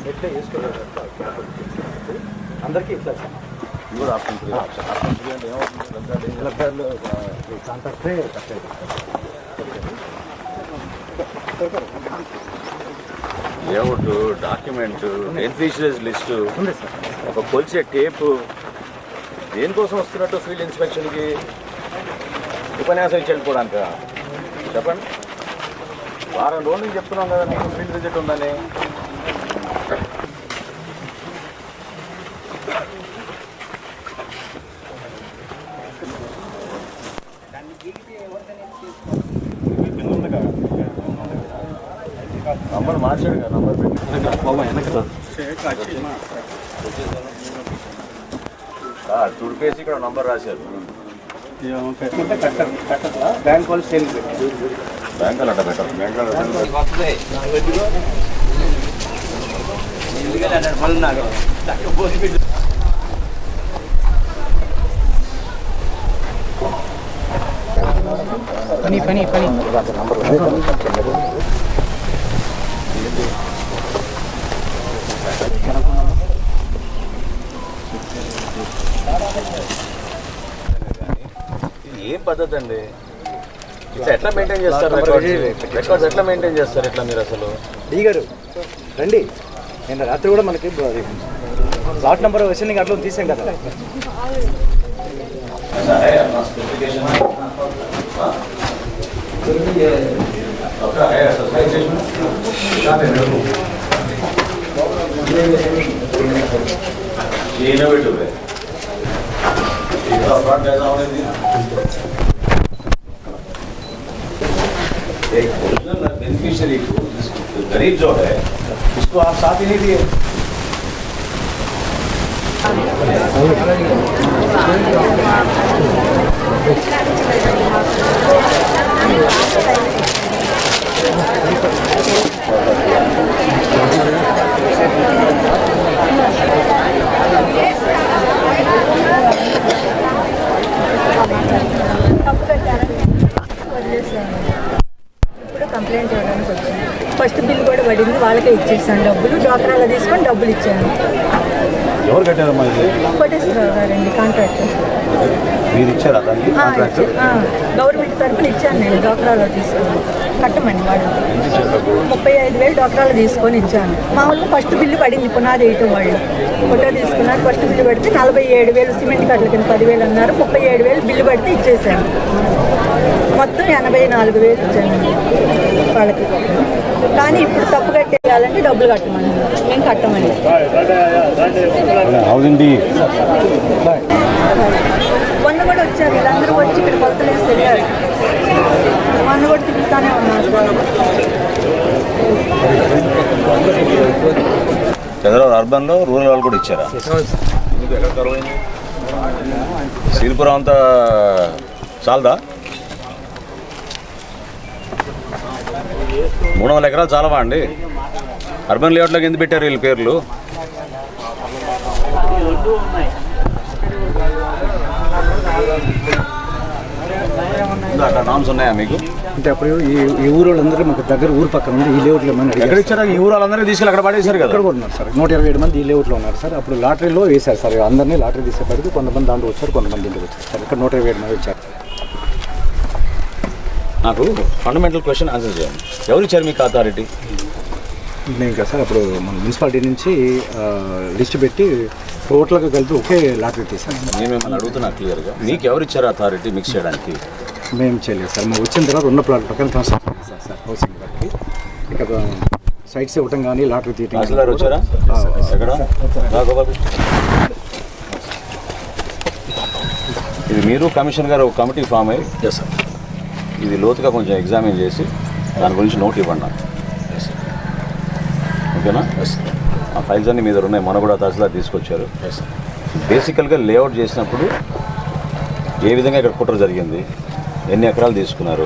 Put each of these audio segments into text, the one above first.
ఎట్లా చేసుకోలేదు అందరికీ ఇట్లా ఇది కూడా ఆప్షన్ అంటే ఏమవుతుంది లబ్ధారులు కాంటాక్టే లేఅవుట్ డాక్యుమెంట్ బెనిఫిషరీస్ లిస్టు ఒక కొలిచే టేపు దేనికోసం వస్తున్నట్టు ఫీల్డ్ ఇన్స్పెక్షన్కి ఉపన్యాసం ఇచ్చి వెళ్ళిపోవడానిక చెప్పండి. వారం రోజుల నుంచి చెప్తున్నాం కదా మీకు ఫీల్డ్ విజిట్ ఉందని. నంబర్ మార్చాడు కదా, నంబర్ తుడిపేసి ఇక్కడ నంబర్ రాశారు. బ్యాంక్ వాళ్ళు సేల్ బ్యాంక్ అలా పెట్టారు. పని పని పని ఏం పద్ధతి అండి? ఇట్లా ఎట్లా మెయింటైన్ చేస్తారు? రికార్డ్స్ ఎట్లా మెయింటైన్ చేస్తారు ఇట్లా మీరు అసలు? డీ గారు రండి. నేను రాత్రి కూడా మనకి ప్లాట్ నెంబర్ వచ్చింది అట్లా తీసాం కదా. इनोवेटिव है एक ओरिजिनल बेनिफिशियरी को गरीब जो है उसको आप साथ ही नहीं दिए. ఇప్పుడు కంప్లైంట్ ఇవ్వడానికి వచ్చింది. ఫస్ట్ బిల్ కూడా పడింది, వాళ్ళకే ఇచ్చేసాను డబ్బులు. డాక్టర్లో తీసుకొని డబ్బులు ఇచ్చాను. ఎవరు కట్టారమ్మా ఇది? కోటేశ్వరరావు గారండి కాంట్రాక్టర్. మీరు ఇచ్చారా దానికి కాంట్రాక్ట్? గవర్నమెంట్ తరఫున ఇచ్చాను నేను. డాక్టర్లో తీసుకొని కట్టమని వాళ్ళు 35,000 డాక్టర్లు తీసుకొని ఇచ్చాను. మామూలుగా ఫస్ట్ బిల్లు పడింది పునాది వేయటం. వాళ్ళు ఫోటో తీసుకున్నారు. ఫస్ట్ బిల్లు పడితే 47,000 సిమెంట్ కట్టల కింద 10,000 అన్నారు. 37,000 బిల్లు పడితే ఇచ్చేసాను. మొత్తం 84,000 ఇచ్చాను వాళ్ళకి. కానీ ఇప్పుడు తప్పు కట్టేయాలంటే డబ్బులు కట్టమని మేము కట్టమని. మొన్న కూడా వచ్చారు వీళ్ళందరూ వచ్చి ఇక్కడ కొలతలు వేసి తెలియాలి. మొన్న కూడా తిరుగుతానే ఉన్నారు. చంద్రబాబు అర్బన్లో రూరల్ వాళ్ళు కూడా ఇచ్చారా? ఎక్కడ కరువైంది? సిరిపురం అంతా చాలదా? 300 ఎకరాలు చాలవా అండి? అర్బన్ లేఅవుట్లోకి ఎందుకు పెట్టారు వీళ్ళ పేర్లు? అక్కడ నామ్స్ ఉన్నాయా మీకు? అంటే అప్పుడు ఈ ఊరు వాళ్ళందరూ మాకు దగ్గర ఊరు పక్కన ఉంది. ఈ లేఅవుట్లో ఎక్కడ ఇచ్చారా? ఈ ఊరు వాళ్ళందరూ తీసుకెళ్ళి అక్కడ పడేశారు కదా. ఇక్కడ కూడా ఉన్నారు సార్. 127 మంది ఈ లేఅవుట్లో ఉన్నారు సార్. అప్పుడు లాటరీలో వేశారు సార్. అందరినీ లాటరీ తీసేపడికి కొంతమంది దాంట్లో వచ్చారు, కొంతమంది ఇంటికి వచ్చారు సార్. ఇక్కడ 127 మంది వచ్చారు. నాకు ఫండమెంటల్ క్వశ్చన్ ఆన్సర్ చేయండి. ఎవరు ఇచ్చారు మీకు అథారిటీ? నేను కదా సార్ అప్పుడు మన మున్సిపాలిటీ నుంచి లిస్ట్ పెట్టి టోటల్గా కలిపి ఒకే లాటరీ తీసాను. నేను మిమ్మల్ని అడుగుతున్నా క్లియర్గా, మీకు ఎవరు ఇచ్చారు అథారిటీ మిక్స్ చేయడానికి? మేము చేయలేదు సార్. మేము వచ్చిన తర్వాత ఉన్న ప్లాట్ పక్కన కన్స్ట్రక్షన్ చేస్తాం సార్ హౌసింగ్ బట్టి. ఇక సైట్స్ ఇవ్వటం కానీ లాటరీ తీయటం. అసలు వచ్చారా? ఎక్కడ? ఇది మీరు కమిషన్ గారు ఒక కమిటీ ఫామ్ అయ్యి సార్ ఇది లోతుగా కొంచెం ఎగ్జామిన్ చేసి దాని గురించి నోట్ ఇవ్వండి నాకు. ఓకేనా? ఆ ఫైల్స్ అన్నీ మీ దగ్గర ఉన్నాయి. మన కూడా తహసీల్దార్ తీసుకొచ్చారు. బేసికల్గా లేఅవుట్ చేసినప్పుడు ఏ విధంగా ఇక్కడ కుట్ర జరిగింది, ఎన్ని ఎకరాలు తీసుకున్నారు?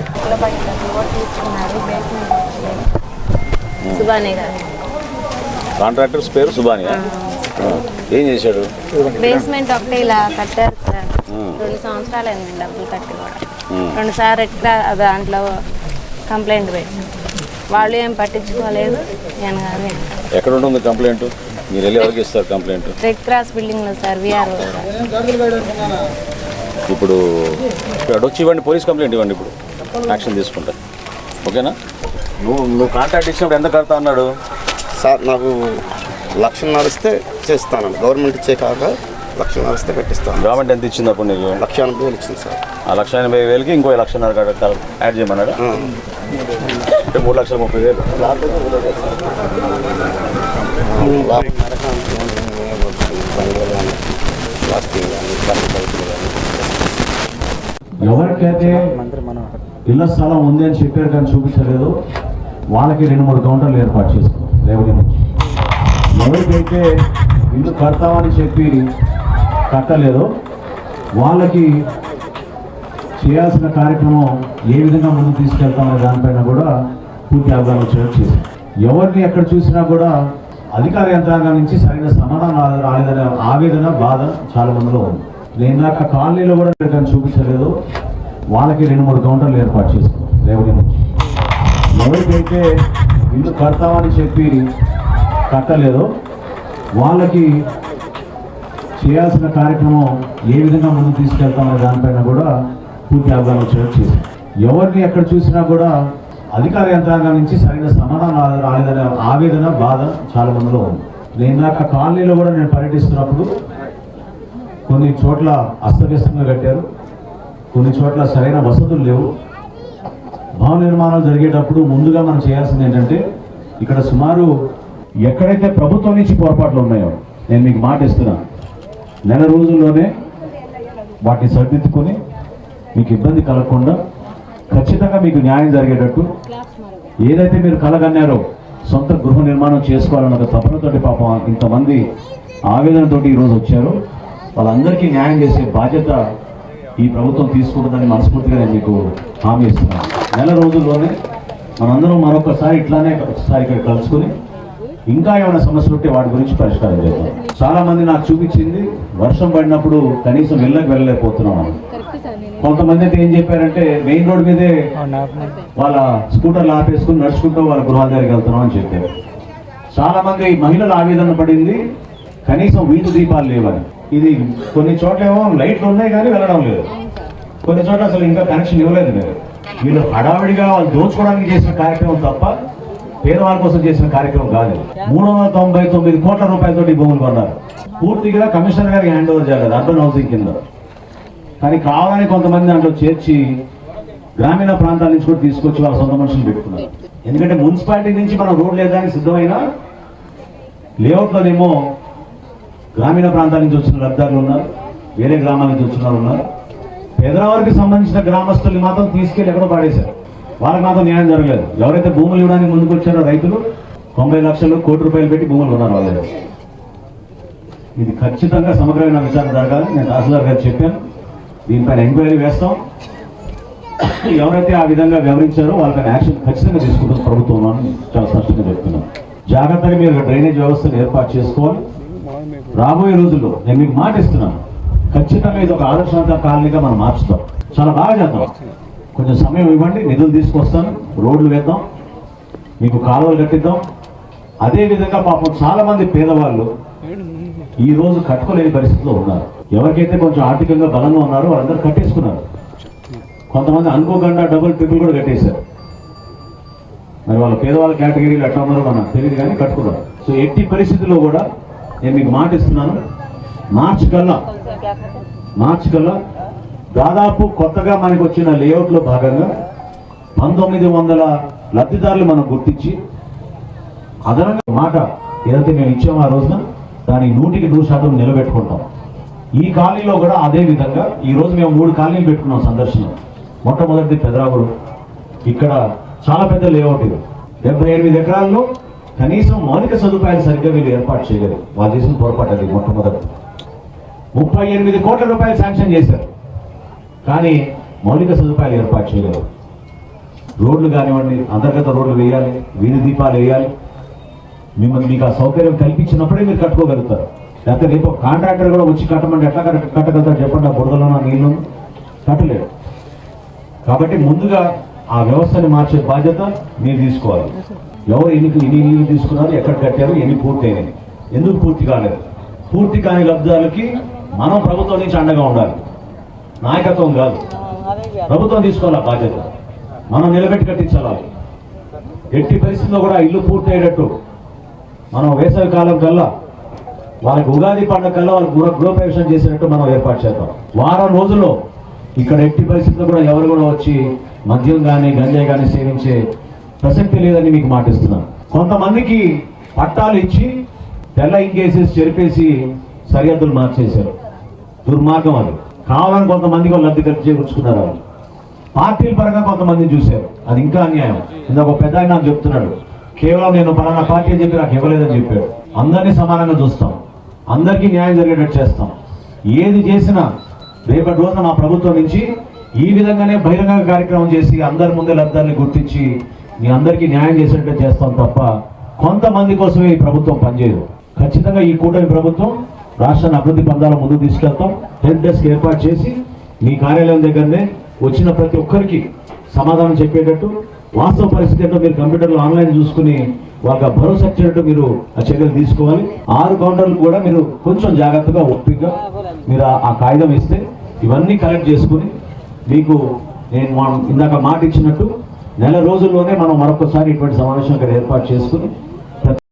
కాంట్రాక్టర్స్ పేరు సుబానియా. ఏం చేశాడు? బేస్మెంట్ ఒకటే ఇలా కట్టారు సార్. 2 సంవత్సరాలు అయింది డబ్బులు కట్టి కూడా. రెండుసార్లు ఎట్లా దాంట్లో కంప్లైంట్ పెట్టాను, వాళ్ళు ఏం పట్టించుకోలేదు. నేను కానీ ఎక్కడ ఉంటుంది కంప్లైంట్? మీరు వెళ్ళి ఎవరికి ఇస్తారు కంప్లైంట్? రెడ్ క్రాస్ బిల్డింగ్లో సార్, విఆర్ఓ. ఇప్పుడు ఇక్కడ వచ్చి ఇవ్వండి, పోలీస్ కంప్లైంట్ ఇవ్వండి, ఇప్పుడు యాక్షన్ తీసుకుంటా. ఓకేనా? నువ్వు కాంట్రాక్ట్ ఇచ్చినప్పుడు ఎంత కడతా అన్నాడు సార్? నాకు 1,50,000 ఇస్తే చేస్తాను. గవర్నమెంట్ ఇచ్చే కాక 1,50,000 ఇస్తే పెట్టిస్తాను. గవర్నమెంట్ ఎంత ఇచ్చింది అప్పుడు నీకు? 1,80,000 ఇచ్చింది సార్. ఆ 1,80,000కి ఇంకో 1,50,000 యాడ్ చేయమన్నాడు. అంటే 3,30,000. ఎవరికైతే ఇళ్ల స్థలం ఉంది అని చెప్పారు కానీ చూపించలేదు, వాళ్ళకి 2-3 కౌంటర్లు ఏర్పాటు చేసుకున్నాం రేవడి నుంచి. ఎవరికైతే ఇల్లు కడతామని చెప్పి కట్టలేదో వాళ్ళకి చేయాల్సిన కార్యక్రమం ఏ విధంగా ముందుకు తీసుకెళ్తామనే దానిపైన కూడా పూర్తి అవగాహన చేసాం. ఎవరిని ఎక్కడ చూసినా కూడా అధికార యంత్రాంగం నుంచి సరైన సమాధానం రాలేదనే ఆవేదన, బాధ చాలా మందిలో ఉంది. నేను ఇందాక కాలనీలో కూడా కానీ చూపించలేదు, వాళ్ళకి 2-3 కౌంటర్లు ఏర్పాటు చేసుకున్నాం రేవడి నుంచి. ఎవరికైతే ఇల్లు కడతామని చెప్పి కట్టలేదో వాళ్ళకి చేయాల్సిన కార్యక్రమం ఏ విధంగా ముందుకు తీసుకెళ్తామనే దానిపైన కూడా పూర్తి అవగాహన చేసాం. ఎవరిని ఎక్కడ చూసినా కూడా అధికార యంత్రాంగం నుంచి సరైన సమాధానం రాలేదనే ఆవేదన, బాధ చాలా మందిలో ఉంది. నేను ఇందాక కాలనీలో కూడా నేను పర్యటిస్తున్నప్పుడు కొన్ని చోట్ల అస్తవ్యస్తంగా కట్టారు, కొన్ని చోట్ల సరైన వసతులు లేవు. భవన నిర్మాణాలు జరిగేటప్పుడు ముందుగా మనం చేయాల్సింది ఏంటంటే, ఇక్కడ సుమారు ఎక్కడైతే ప్రభుత్వం నుంచి పొరపాట్లు ఉన్నాయో నేను మీకు మాట ఇస్తున్నాను, నెల రోజుల్లోనే వాటిని సరిదిద్దుకొని మీకు ఇబ్బంది కలగకుండా ఖచ్చితంగా మీకు న్యాయం జరిగేటట్టు, ఏదైతే మీరు కలగన్నారో సొంత గృహ నిర్మాణం చేసుకోవాలన్న ఒక తపనతోటి పాపం ఇంతమంది ఆవేదనతోటి ఈరోజు వచ్చారు, వాళ్ళందరికీ న్యాయం చేసే బాధ్యత ఈ ప్రభుత్వం తీసుకుంటుందని మనస్ఫూర్తిగా నేను మీకు హామీ ఇస్తున్నాను. నెల రోజుల్లోనే మనందరం మరొకసారి ఇట్లానే ఒకసారి ఇక్కడ కలుసుకుని ఇంకా ఏమైనా సమస్యలు ఉంటే వాటి గురించి పరిష్కారం చేద్దాం. చాలా మంది నాకు చూపించింది వర్షం పడినప్పుడు కనీసం వెళ్ళలేకపోతున్నాం. కొంతమంది అయితే ఏం చెప్పారంటే మెయిన్ రోడ్ మీదే వాళ్ళ స్కూటర్లు ఆపేసుకుని నడుచుకుంటూ వాళ్ళ గృహాల దగ్గరికి వెళ్తున్నాం అని చెప్పారు. చాలా మంది మహిళలు ఆవేదన పడింది, కనీసం వీధి దీపాలు లేవని. ఇది కొన్ని చోట్ల ఏమో లైట్లు ఉన్నాయి కానీ వెళ్ళడం లేదు, కొన్ని చోట్ల అసలు ఇంకా కనెక్షన్ ఇవ్వలేదు. మీరు వీళ్ళు హడావిడిగా వాళ్ళు దోచుకోవడానికి చేసిన కార్యక్రమం తప్ప పేదవాళ్ళ కోసం చేసిన కార్యక్రమం కాదు. 399 కోట్ల రూపాయలతోటి భూములు కొన్నారు. పూర్తిగా కమిషనర్ గారికి హ్యాండ్ ఓవర్ చేయాలి అర్బన్ హౌసింగ్ కింద. కానీ కావాలని కొంతమంది దాంట్లో చేర్చి గ్రామీణ ప్రాంతాల నుంచి కూడా తీసుకొచ్చి వాళ్ళ సొంత మనుషులు పెట్టుకున్నారు. ఎందుకంటే మున్సిపాలిటీ నుంచి మనం రోడ్లు వేయడానికి సిద్ధమైన లేఅవుట్లోనేమో గ్రామీణ ప్రాంతాల నుంచి వచ్చిన లబ్ధిదారులు ఉన్నారు, వేరే గ్రామాల నుంచి వచ్చిన వాళ్ళు ఉన్నారు. పేదవారికి సంబంధించిన గ్రామస్తుల్ని మాత్రం తీసుకెళ్ళి ఎక్కడో పాడేశారు, వాళ్ళకి మాత్రం న్యాయం జరగలేదు. ఎవరైతే భూములు ఇవ్వడానికి ముందుకు వచ్చారో రైతులు 90 లక్షలు, కోటి రూపాయలు పెట్టి భూములు కొన్నారు వాళ్ళు. ఇది ఖచ్చితంగా సమగ్రమైన విచారణ జరగాలి. నేను తహసీల్దార్ గారు చెప్పాను, దీనిపైన ఎంక్వైరీ వేస్తాం. ఎవరైతే ఆ విధంగా వివరించారో వాళ్ళపైన యాక్షన్ ఖచ్చితంగా తీసుకుంటాం ప్రభుత్వం అని చాలా స్పష్టంగా చెప్తున్నాం. జాగ్రత్తగా మీరు డ్రైనేజ్ వ్యవస్థను ఏర్పాటు చేసుకోవాలి. రాబోయే రోజుల్లో నేను మీకు మాట ఇస్తున్నాను, ఖచ్చితంగా ఇది ఒక ఆదర్శవంత కాలనీగా మనం మార్చుతాం. చాలా బాగా చేద్దాం. కొంచెం సమయం ఇవ్వండి, నిధులు తీసుకొస్తాను, రోడ్లు వేద్దాం, మీకు కాలువలు కట్టిద్దాం. అదేవిధంగా పాపం చాలా మంది పేదవాళ్ళు ఈ రోజు కట్టుకోలేని పరిస్థితిలో ఉన్నారు. ఎవరికైతే కొంచెం ఆర్థికంగా బలంగా ఉన్నారో వాళ్ళందరూ కట్టేసుకున్నారు. కొంతమంది అనుకోకుండా డబుల్ ట్రిపుల్ కూడా కట్టేశారు. మరి వాళ్ళ పేదవాళ్ళ కేటగిరీలు ఎట్లా ఉన్నారో మనకు తెలియదు కానీ కట్టుకున్నారు. సో ఎట్టి పరిస్థితుల్లో కూడా నేను మీకు మాట ఇస్తున్నాను, మార్చి కల్లా దాదాపు కొత్తగా మనకు వచ్చిన లేఅవుట్లో భాగంగా 1900 లబ్ధిదారులు మనం గుర్తించి అదనంగా మాట ఏదైతే మేము ఇచ్చామో ఆ రోజున దాన్ని 100% నిలబెట్టుకుంటాం. ఈ కాలనీలో కూడా అదే విధంగా ఈరోజు మేము 3 కాలనీలు పెట్టుకున్నాం సందర్శన. మొట్టమొదటిది పెదరావుడు, ఇక్కడ చాలా పెద్ద లేఅవుట్ ఇది, 78 ఎకరాల్లో కనీసం మౌలిక సదుపాయాలు సరిగ్గా వీళ్ళు ఏర్పాటు చేయలేదు. వాళ్ళు చేసిన పొరపాటు అది. మొట్టమొదటి 38 కోట్ల రూపాయలు శాంక్షన్ చేశారు, కానీ మౌలిక సదుపాయాలు ఏర్పాటు చేయలేదు. రోడ్లు కానివ్వండి, అంతర్గత రోడ్లు వేయాలి, వీధి దీపాలు వేయాలి. మీకు ఆ సౌకర్యం కల్పించినప్పుడే మీరు కట్టుకోగలుగుతారు. లేకపోతే రేపు కాంట్రాక్టర్ కూడా వచ్చి కట్టమంటే ఎట్లా కట్టగలుగుతారు చెప్పండి? ఆ బురదలో నీళ్ళు కట్టలేడు. కాబట్టి ముందుగా ఆ వ్యవస్థని మార్చే బాధ్యత మీరు తీసుకోవాలి. ఎవరు ఎన్ని ఇల్లు తీసుకున్నారు, ఎక్కడ కట్టారు, ఎన్ని పూర్తి అయినాయి, ఎందుకు పూర్తి కాలేదు, పూర్తి కాని లబ్ధాలకి మనం ప్రభుత్వం నుంచి అండగా ఉండాలి. నాయకత్వం కాదు, ప్రభుత్వం తీసుకోవాలి బాధ్యత. మనం నిలబెట్టి కట్టించాలి. ఎట్టి పరిస్థితుల్లో కూడా ఇల్లు పూర్తి అయ్యేటట్టు మనం వేసవి కాలం కల్లా వాళ్ళకి ఉగాది పండుగ కల్లా వాళ్ళకి గృహప్రవేశం చేసేటట్టు మనం ఏర్పాటు చేద్దాం. వారం రోజుల్లో ఇక్కడ ఎట్టి పరిస్థితుల్లో కూడా ఎవరు కూడా వచ్చి మద్యం కానీ గంజాయి కానీ సేవించే ప్రసక్తి లేదని మీకు మాటిస్తున్నాను. కొంతమందికి పట్టాలు ఇచ్చి తెల్ల ఇంకేసేసి చెరిపేసి సరిహద్దులు మార్చేశారు. దుర్మార్గం అది. కావాలని కొంతమందికి వాళ్ళు లబ్ధి ఖర్చు చేకూర్చుకున్నారు. వాళ్ళు పార్టీల పరంగా కొంతమందిని చూశారు. అది ఇంకా అన్యాయం. ఇందాక ఒక పెద్ద ఆయన నాకు చెప్తున్నాడు, కేవలం నేను పలానా పార్టీ అని చెప్పి నాకు ఇవ్వలేదని చెప్పాడు. అందరినీ సమానంగా చూస్తాం, అందరికీ న్యాయం జరిగేటట్టు చేస్తాం. ఏది చేసినా రేపటి రోజున మా ప్రభుత్వం నుంచి ఈ విధంగానే బహిరంగ కార్యక్రమం చేసి అందరి ముందే లబ్ధాన్ని గుర్తించి మీ అందరికీ న్యాయం చేసేటట్టు చేస్తాం తప్ప కొంతమంది కోసమే ఈ ప్రభుత్వం పనిచేయదు. ఖచ్చితంగా ఈ కూటమి ప్రభుత్వం రాష్ట్రాన్ని అభివృద్ధి పందాల ముందుకు తీసుకెళ్తాం. హెల్ప్ డెస్క్ ఏర్పాటు చేసి మీ కార్యాలయం దగ్గరనే వచ్చిన ప్రతి ఒక్కరికి సమాధానం చెప్పేటట్టు, వాస్తవ పరిస్థితి ఏంటో మీరు కంప్యూటర్లో ఆన్లైన్ చూసుకుని వాళ్ళకి భరోసా ఇచ్చేటట్టు మీరు ఆ చర్యలు తీసుకోవాలి. 6 కౌంటర్లు కూడా మీరు కొంచెం జాగ్రత్తగా ఒప్పిగా మీరు ఆ కాగితం ఇస్తే ఇవన్నీ కలెక్ట్ చేసుకుని మీకు నేను ఇందాక మాట ఇచ్చినట్టు నెల రోజుల్లోనే మనం మరొకసారి ఇటువంటి సమావేశం ఇక్కడ ఏర్పాటు చేసుకుని